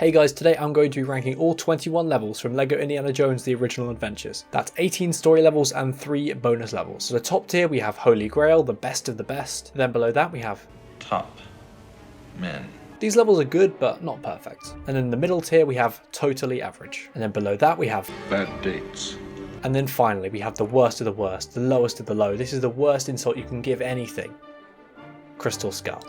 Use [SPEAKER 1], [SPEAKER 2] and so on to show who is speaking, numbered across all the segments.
[SPEAKER 1] Hey guys, today I'm going to be ranking all 21 levels from LEGO Indiana Jones The Original Adventures. That's 18 story levels and 3 bonus levels. So the top tier we have Holy Grail, the best of the best. Then below that we have
[SPEAKER 2] Top Men.
[SPEAKER 1] These levels are good but not perfect. And in the middle tier we have Tohtally Average. And then below that we have
[SPEAKER 2] Bad Dates.
[SPEAKER 1] And then finally we have the worst of the worst, the lowest of the low. This is the worst insult you can give anything. Crystal Skull.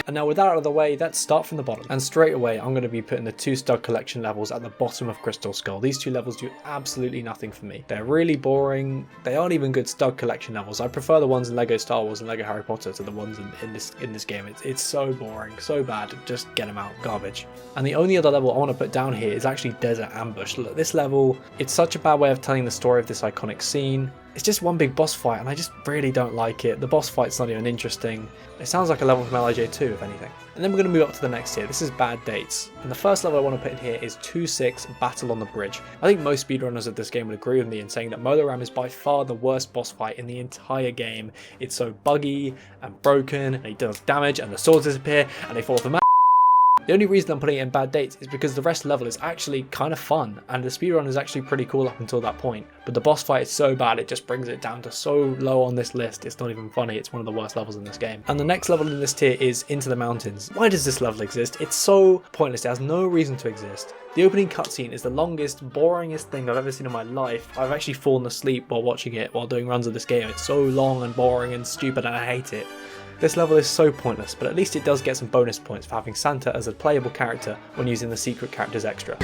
[SPEAKER 1] And now with that out of the way, let's start from the bottom. And straight away, I'm going to be putting the 2 stud collection levels at the bottom of Crystal Skull. These 2 levels do absolutely nothing for me. They're really boring. They aren't even good stud collection levels. I prefer the ones in LEGO Star Wars and LEGO Harry Potter to the ones in this game. It's so boring, so bad. Just get them out, garbage. And the only other level I want to put down here is actually Desert Ambush. Look, this level, it's such a bad way of telling the story of this iconic scene. It's just one big boss fight and I just really don't like it. The boss fight's not even interesting. It sounds like a level from LIJ 2 if anything. And then we're going to move up to the next tier. This is Bad Dates. And the first level I want to put in here is 2-6 Battle on the Bridge. I think most speedrunners of this game would agree with me in saying that Molo Ram is by far the worst boss fight in the entire game. It's so buggy and broken and it does damage and the swords disappear and they fall off the map. The only reason I'm putting it in Bad Dates is because the rest of the level is actually kind of fun and the speedrun is actually pretty cool up until that point. But the boss fight is so bad it just brings it down to so low on this list, it's not even funny. It's one of the worst levels in this game. And the next level in this tier is Into the Mountains. Why does this level exist? It's so pointless, it has no reason to exist. The opening cutscene is the longest, boringest thing I've ever seen in my life. I've actually fallen asleep while watching it, while doing runs of this game. It's so long and boring and stupid and I hate it. This level is so pointless, but at least it does get some bonus points for having Santa as a playable character when using the secret characters extra.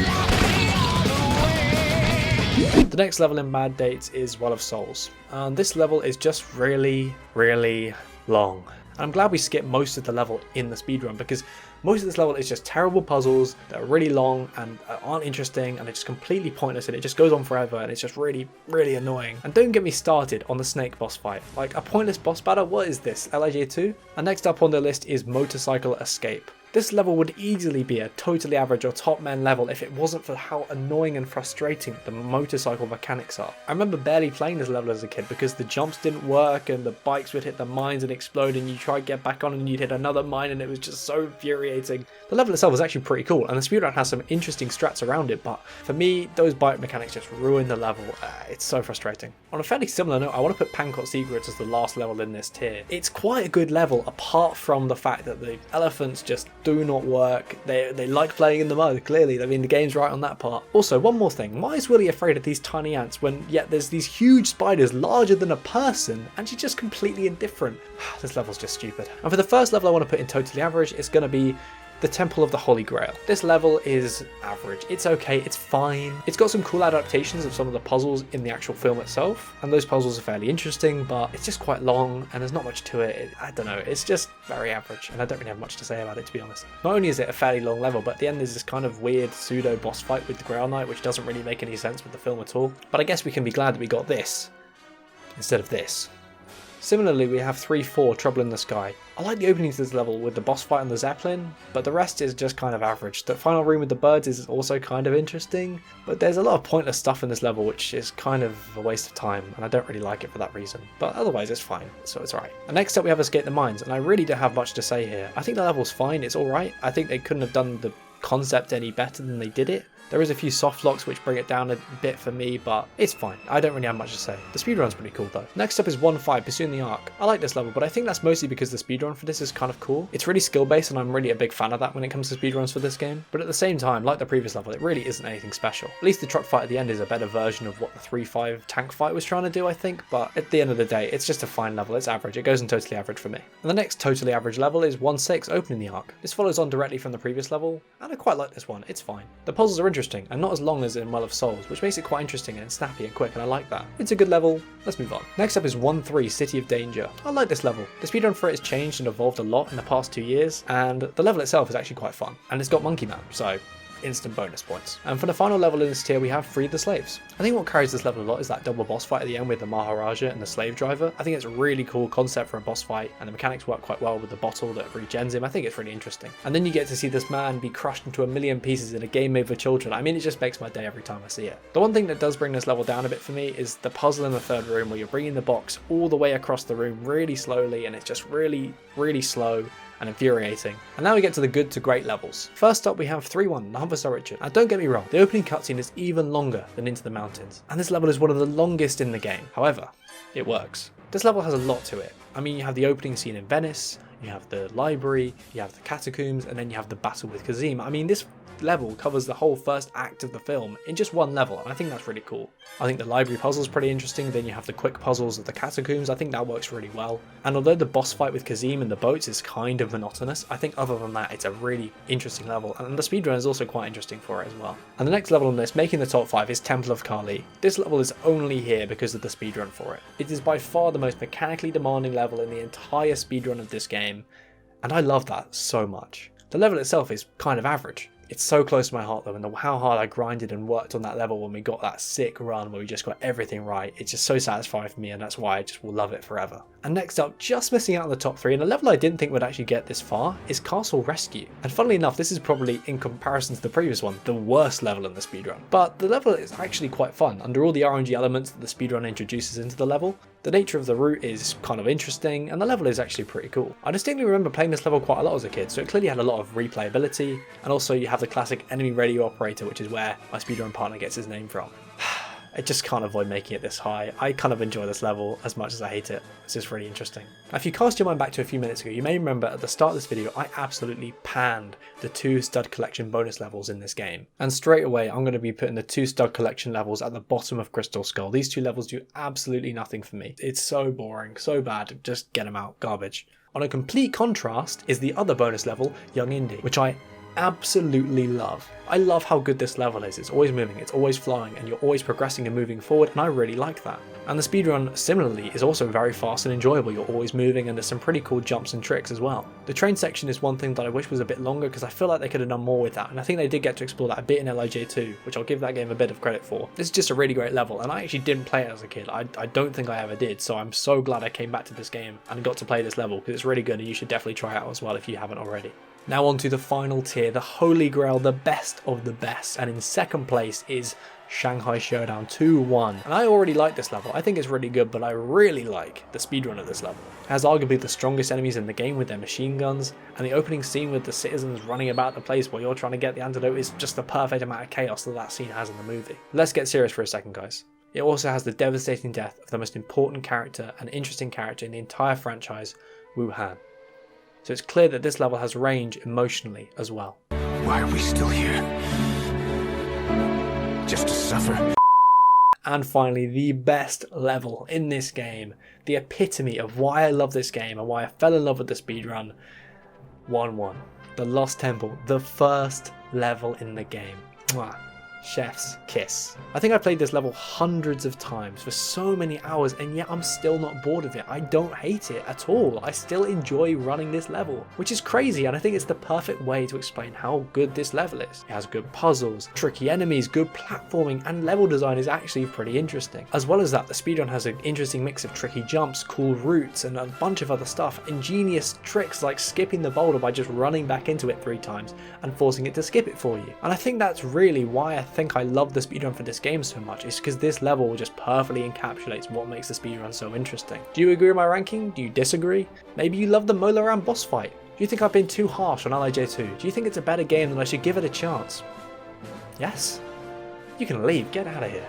[SPEAKER 1] The next level in Bad Dates is Well of Souls, and this level is just really, really long. And I'm glad we skipped most of the level in the speedrun because most of this level is just terrible puzzles that are really long and aren't interesting and it's just completely pointless and it just goes on forever and it's just really, really annoying. And don't get me started on the snake boss fight. Like a pointless boss battle, what is this, LIJ 2? And next up on the list is Motorcycle Escape. This level would easily be a Tohtally Average or Top Men level if it wasn't for how annoying and frustrating the motorcycle mechanics are. I remember barely playing this level as a kid because the jumps didn't work and the bikes would hit the mines and explode and you try to get back on and you'd hit another mine and it was just so infuriating. The level itself was actually pretty cool and the speedrun has some interesting strats around it, but for me those bike mechanics just ruin the level. It's so frustrating. On a fairly similar note, I want to put Pancot Secrets as the last level in this tier. It's quite a good level apart from the fact that the elephants just do not work. They like playing in the mud, clearly. I mean, the game's right on that part. Also, one more thing. Why is Willy afraid of these tiny ants when yet there's these huge spiders larger than a person and she's just completely indifferent? This level's just stupid. And for the first level I want to put in Tohtally Average, it's going to be the Temple of the Holy Grail. This level is average. It's okay, it's fine. It's got some cool adaptations of some of the puzzles in the actual film itself, and those puzzles are fairly interesting, but it's just quite long and there's not much to it. I don't know, it's just very average, and I don't really have much to say about it, to be honest. Not only is it a fairly long level, but at the end there's this kind of weird pseudo boss fight with the Grail Knight, which doesn't really make any sense with the film at all. But I guess we can be glad that we got this instead of this. Similarly, we have 3-4 Trouble in the Sky. I like the opening to this level with the boss fight on the Zeppelin, but the rest is just kind of average. The final room with the birds is also kind of interesting, but there's a lot of pointless stuff in this level which is kind of a waste of time, and I don't really like it for that reason. But otherwise it's fine, so it's alright. And next up we have Escape the Mines, and I really don't have much to say here. I think the level's fine, it's alright. I think they couldn't have done the concept any better than they did it. There is a few soft locks which bring it down a bit for me, but it's fine. I don't really have much to say. The speedrun's pretty cool though. Next up is 1-5, Pursuing the Ark. I like this level, but I think that's mostly because the speedrun for this is kind of cool. It's really skill based and I'm really a big fan of that when it comes to speedruns for this game. But at the same time, like the previous level, it really isn't anything special. At least the truck fight at the end is a better version of what the 3-5 tank fight was trying to do, I think. But at the end of the day, it's just a fine level. It's average. It goes in Tohtally Average for me. And the next Tohtally Average level is 1-6, Opening the Ark. This follows on directly from the previous level, and I quite like this one. It's fine. The puzzles are interesting and not as long as in Well of Souls, which makes it quite interesting and snappy and quick, and I like that. It's a good level. Let's move on. Next up is 1-3, City of Danger. I like this level. The speedrun for it has changed and evolved a lot in the past 2 years, and the level itself is actually quite fun. And it's got Monkey Man, so instant bonus points. And for the final level in this tier, we have Free the Slaves. I think what carries this level a lot is that double boss fight at the end with the Maharaja and the slave driver. I think it's a really cool concept for a boss fight, and the mechanics work quite well with the bottle that regens him. I think it's really interesting. And then you get to see this man be crushed into a million pieces in a game made for children. I mean, it just makes my day every time I see it. The one thing that does bring this level down a bit for me is the puzzle in the third room where you're bringing the box all the way across the room really slowly, and it's just really, really slow. and infuriating. And now we get to the good to great levels. First up we have 3-1, the Humber Star Richard. And don't get me wrong, the opening cutscene is even longer than Into the Mountains, and this level is one of the longest in the game. However, it works. This level has a lot to it. I mean, you have the opening scene in Venice, you have the library, you have the catacombs, and then you have the battle with Kazim. I mean, this level covers the whole first act of the film in just one level, and I think that's really cool. I think the library puzzle is pretty interesting. Then you have the quick puzzles of the catacombs. I think that works really well. And although the boss fight with Kazim and the boats is kind of monotonous, I think other than that it's a really interesting level, and the speedrun is also quite interesting for it as well. And the next level on this, making the top 5, is Temple of Kali. This level is only here because of the speedrun for it. It is by far the most mechanically demanding level in the entire speedrun of this game, and I love that so much. The level itself is kind of average. It's so close to my heart though, and how hard I grinded and worked on that level when we got that sick run where we just got everything right. It's just so satisfying for me, and that's why I just will love it forever. And next up, just missing out on the top 3, and a level I didn't think would actually get this far, is Castle Rescue. And funnily enough, this is probably, in comparison to the previous one, the worst level in the speedrun. But the level is actually quite fun, under all the RNG elements that the speedrun introduces into the level. The nature of the route is kind of interesting, and the level is actually pretty cool. I distinctly remember playing this level quite a lot as a kid, so it clearly had a lot of replayability, and also you have the classic enemy radio operator, which is where my speedrun partner gets his name from. I just can't avoid making it this high. I kind of enjoy this level as much as I hate it. It's just really interesting. Now, if you cast your mind back to a few minutes ago, you may remember at the start of this video, I absolutely panned the 2 stud collection bonus levels in this game. And straight away, I'm going to be putting the 2 stud collection levels at the bottom of Crystal Skull. These 2 levels do absolutely nothing for me. It's so boring, so bad, just get them out, garbage. On a complete contrast is the other bonus level, Young Indy, which I absolutely love. I love how good this level is. It's always moving, it's always flowing, and you're always progressing and moving forward, and I really like that. And the speedrun, similarly, is also very fast and enjoyable. You're always moving, and there's some pretty cool jumps and tricks as well. The train section is one thing that I wish was a bit longer, because I feel like they could have done more with that, and I think they did get to explore that a bit in LIJ2, which I'll give that game a bit of credit for. This is just a really great level, and I actually didn't play it as a kid. I don't think I ever did, so I'm so glad I came back to this game and got to play this level, because it's really good, and you should definitely try it out as well if you haven't already. Now on to the final tier, the Holy Grail, the best of the best, and in second place is Shanghai Showdown 2-1. And I already like this level, I think it's really good, but I really like the speedrun of this level. It has arguably the strongest enemies in the game with their machine guns, and the opening scene with the citizens running about the place while you're trying to get the antidote is just the perfect amount of chaos that scene has in the movie. Let's get serious for a second, guys. It also has the devastating death of the most important character and interesting character in the entire franchise, Wu Han. So it's clear that this level has range emotionally as well.
[SPEAKER 3] Why are we still here? Just to suffer?
[SPEAKER 1] And finally, the best level in this game, the epitome of why I love this game and why I fell in love with the speedrun, 1-1. The Lost Temple, the first level in the game. Mwah. Chef's kiss. I think I played this level hundreds of times for so many hours, and yet I'm still not bored of it. I don't hate it at all. I still enjoy running this level, which is crazy, and I think it's the perfect way to explain how good this level is. It has good puzzles, tricky enemies, good platforming, and level design is actually pretty interesting. As well as that, the speedrun has an interesting mix of tricky jumps, cool routes, and a bunch of other stuff. Ingenious tricks like skipping the boulder by just running back into it 3 times and forcing it to skip it for you. And I think that's really why I think I love the speedrun for this game so much. It's because this level just perfectly encapsulates what makes the speedrun so interesting. Do you agree with my ranking? Do you disagree? Maybe you love the Molaran boss fight? Do you think I've been too harsh on LIJ2? Do you think it's a better game than I should give it a chance? Yes? You can leave, get out of here.